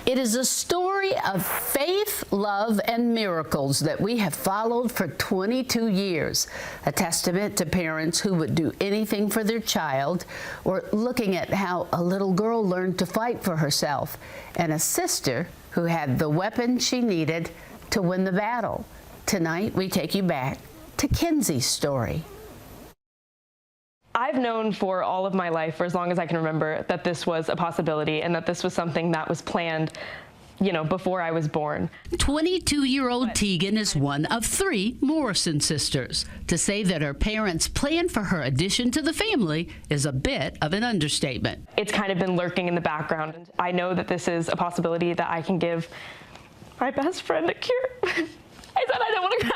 It is a story of faith, love, and miracles that we have followed for 22 years, a testament to parents who would do anything for their child, or looking at how a little girl learned to fight for herself, and a sister who had the weapon she needed to win the battle. Tonight, we take you back to Kenzie's story. I've known for all of my life, for as long as I can remember, that this was a possibility and that this was something that was planned, before I was born. 22-year-old Tegan is one of 3 Morrison sisters. To say that her parents planned for her addition to the family is a bit of an understatement. It's kind of been lurking in the background. I know that this is a possibility that I can give my best friend a cure. I said I don't want to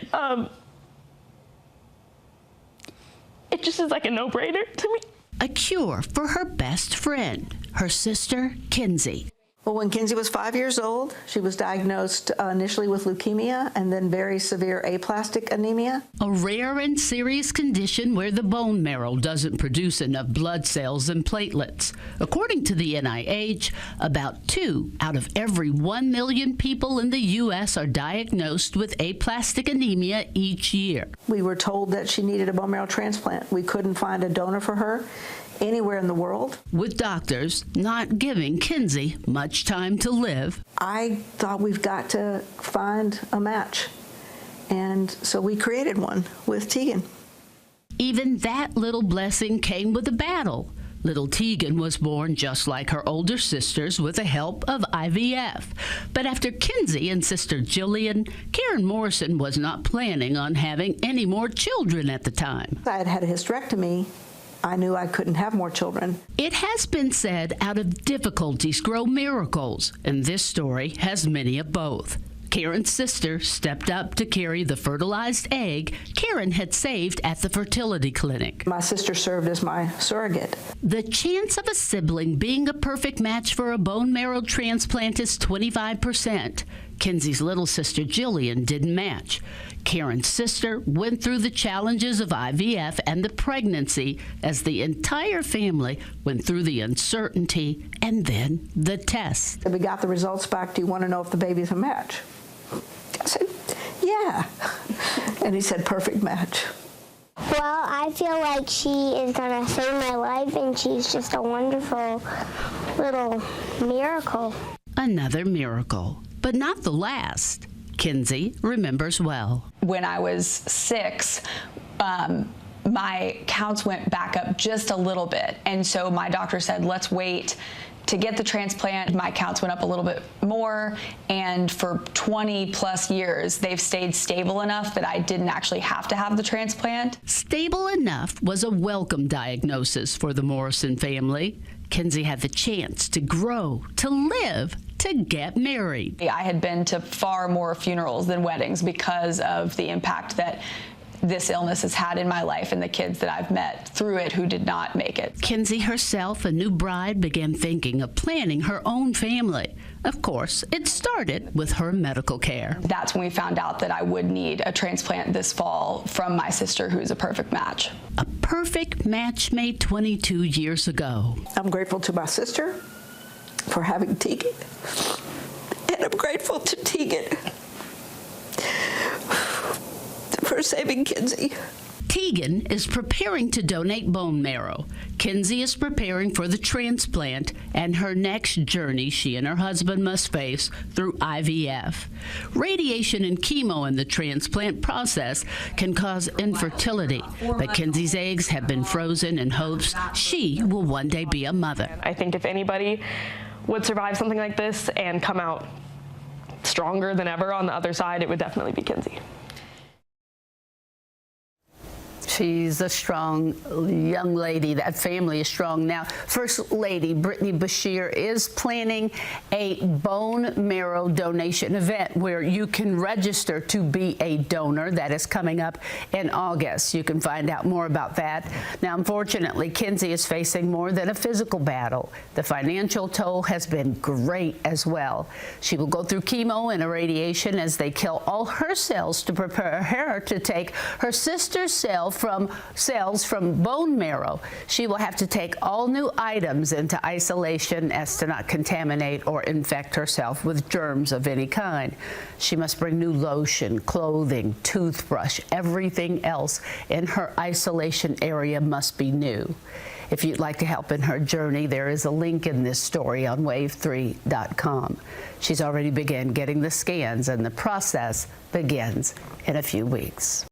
cry. It just is like a no-brainer to me. A cure for her best friend, her sister, Kenzie. Well, when Kenzie was 5 years old, she was diagnosed initially with leukemia and then very severe aplastic anemia. A rare and serious condition where the bone marrow doesn't produce enough blood cells and platelets. According to the NIH, about 2 out of every 1 million people in the U.S. are diagnosed with aplastic anemia each year. We were told that she needed a bone marrow transplant. We couldn't find a donor for her anywhere in the world. With doctors not giving Kenzie much time to live. I thought we've got to find a match. And so we created one with Tegan. Even that little blessing came with a battle. Little Tegan was born just like her older sisters with the help of IVF. But after Kenzie and sister Jillian, Karen Morrison was not planning on having any more children at the time. I had had a hysterectomy. I knew I couldn't have more children. It has been said out of difficulties grow miracles, and this story has many of both. Karen's sister stepped up to carry the fertilized egg Karen had saved at the fertility clinic. My sister served as my surrogate. The chance of a sibling being a perfect match for a bone marrow transplant is 25%. Kenzie's little sister Jillian didn't match. Karen's sister went through the challenges of IVF and the pregnancy as the entire family went through the uncertainty and then the test. We got the results back. Do you want to know if the baby's a match? I said, yeah. And he said, perfect match. Well, I feel like she is going to save my life, and she's just a wonderful little miracle. Another miracle, but not the last. Kenzie remembers well. When I was 6, my counts went back up just a little bit. And so my doctor said, let's wait to get the transplant. My counts went up a little bit more. And for 20 plus years, they've stayed stable enough that I didn't actually have to have the transplant. Stable enough was a welcome diagnosis for the Morrison family. Kenzie had the chance to grow, to live, to get married. I had been to far more funerals than weddings because of the impact that this illness has had in my life and the kids that I've met through it who did not make it. Kenzie herself, a new bride, began thinking of planning her own family. Of course, it started with her medical care. That's when we found out that I would need a transplant this fall from my sister, who's a perfect match. A perfect match made 22 years ago. I'm grateful to my sister for having Tegan, and I'm grateful to Tegan for saving Kenzie. Tegan is preparing to donate bone marrow. Kenzie is preparing for the transplant and her next journey she and her husband must face through IVF. Radiation and chemo in the transplant process can cause infertility, but Kenzie's eggs have been frozen in hopes she will one day be a mother. I think if anybody would survive something like this and come out stronger than ever on the other side, it would definitely be Kenzie. She's a strong young lady. That family is strong. Now, First Lady Brittany Bashir is planning a bone marrow donation event where you can register to be a donor. That is coming up in August. You can find out more about that. Now, unfortunately, Kenzie is facing more than a physical battle. The financial toll has been great as well. She will go through chemo and irradiation as they kill all her cells to prepare her to take her sister's cell from from cells from bone marrow. She will have to take all new items into isolation as to not contaminate or infect herself with germs of any kind. She must bring new lotion, clothing, toothbrush, everything else in her isolation area must be new. If you'd like to help in her journey, there is a link in this story on wave3.com. She's already begun getting the scans, and the process begins in a few weeks.